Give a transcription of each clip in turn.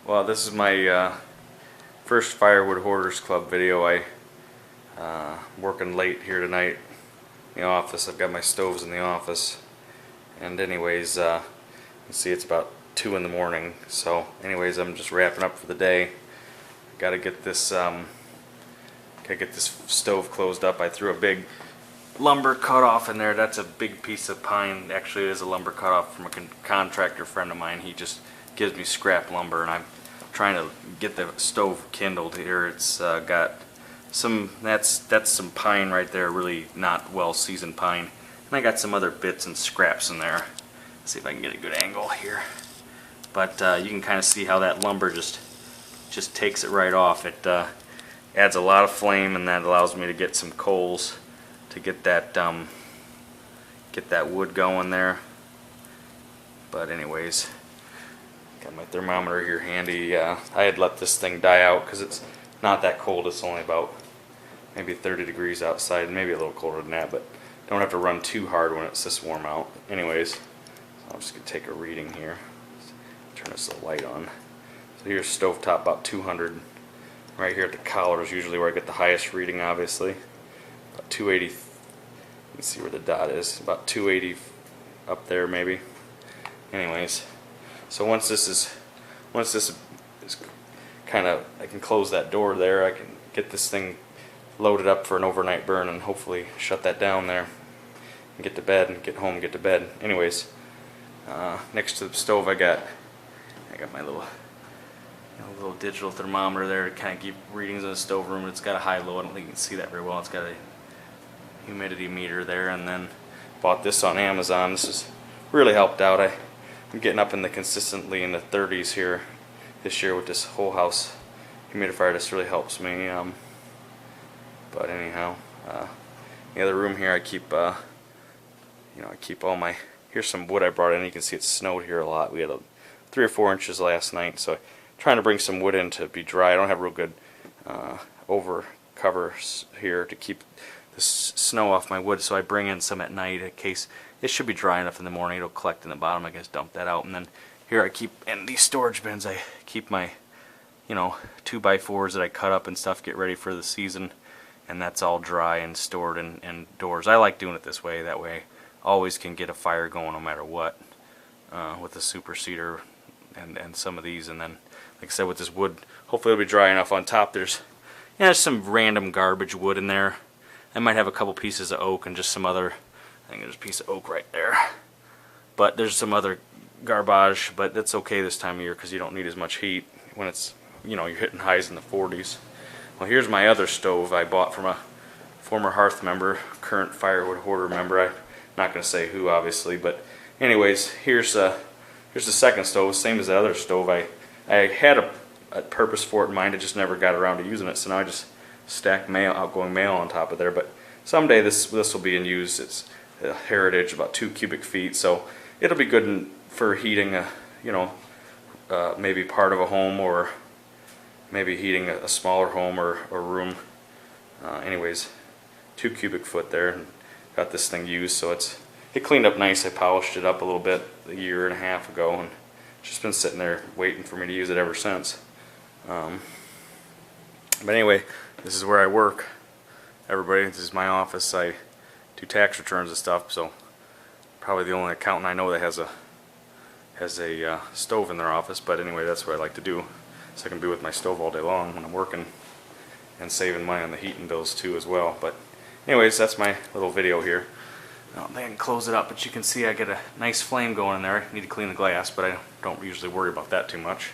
Well, this is my first Firewood Hoarders Club video. Working late here tonight in the office. I've got my stoves in the office, and anyways, you can see it's about 2 in the morning. So, anyways, I'm just wrapping up for the day. Got to get this stove closed up. I threw a big lumber cutoff in there. That's a big piece of pine. Actually, it is a lumber cutoff from a contractor friend of mine. He just gives me scrap lumber, and I'm trying to get the stove kindled here. It's got some, that's some pine right there, really not well seasoned pine, and I got some other bits and scraps in there. Let's see if I can get a good angle here. But you can kind of see how that lumber just takes it right off. It adds a lot of flame, and that allows me to get some coals to get that wood going there. But anyways, got my thermometer here handy. I had let this thing die out because it's not that cold. It's only about maybe 30 degrees outside, maybe a little colder than that, but don't have to run too hard when it's this warm out. Anyways, I'm just going to take a reading here. Turn this light on. So here's stovetop, about 200. Right here at the collar is usually where I get the highest reading, obviously. About 280. You can see where the dot is. About 280 up there, maybe. Anyways, so once this is kind of, I can close that door there. I can get this thing loaded up for an overnight burn and hopefully shut that down there and get to bed and get home and get to bed. Anyways, next to the stove I got my little digital thermometer there to kind of keep readings in the stove room. It's got a high-low. I don't think you can see that very well. It's got a humidity meter there, and then bought this on Amazon. This has really helped out. I'm getting up in the consistently in the 30s here this year with this whole house humidifier. This really helps me. But anyhow, the other room here I keep I keep all my, here's some wood I brought in. You can see it snowed here a lot. We had 3 or 4 inches last night, so I'm trying to bring some wood in to be dry. I don't have real good over covers here to keep the snow off my wood, so I bring in some at night in case. It should be dry enough in the morning. It'll collect in the bottom. I guess dump that out, and then here I keep, in these storage bins, I keep my 2x4s that I cut up and stuff, get ready for the season, and that's all dry and stored in doors. I like doing it this way. That way I always can get a fire going no matter what with a super cedar and some of these. And then, like I said, with this wood, hopefully it'll be dry enough. On top there's some random garbage wood in there. I might have a couple pieces of oak and just some other, I think there's a piece of oak right there, but there's some other garbage, but that's okay this time of year because you don't need as much heat when it's, you're hitting highs in the 40s. Well, here's my other stove I bought from a former Hearth member, current Firewood Hoarder member. I'm not going to say who, obviously, but anyways, here's the second stove, same as the other stove. I had a purpose for it in mind. I just never got around to using it, so now I just stack outgoing mail on top of there. But someday this will be in use. It's a Heritage, about 2 cubic feet, so it'll be good for heating maybe part of a home, or maybe heating a smaller home or room. Anyways, 2 cubic foot there, and got this thing used, so it cleaned up nice. I polished it up a little bit a year and a half ago, and it's just been sitting there waiting for me to use it ever since. But anyway, this is where I work. Everybody, this is my office. I do tax returns and stuff, so probably the only accountant I know that has a stove in their office. But anyway, that's what I like to do, so I can be with my stove all day long when I'm working, and saving money on the heating bills too as well. But anyways, that's my little video here. I don't think I can close it up, but you can see I get a nice flame going in there. I need to clean the glass, but I don't usually worry about that too much.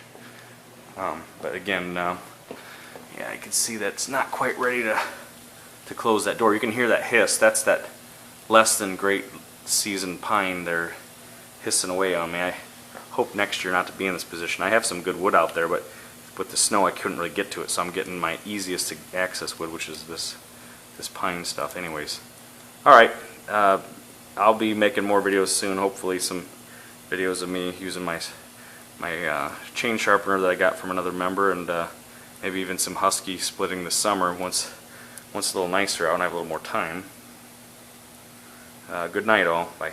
But again, yeah, you can see that it's not quite ready to close that door. You can hear that hiss. That's that less than great seasoned pine there hissing away on me. I hope next year not to be in this position. I have some good wood out there, but with the snow I couldn't really get to it, so I'm getting my easiest to access wood, which is this pine stuff. Anyways, alright, I'll be making more videos soon, hopefully some videos of me using my chain sharpener that I got from another member, and maybe even some husky splitting this summer once it's a little nicer out and I have a little more time. Good night all. Bye.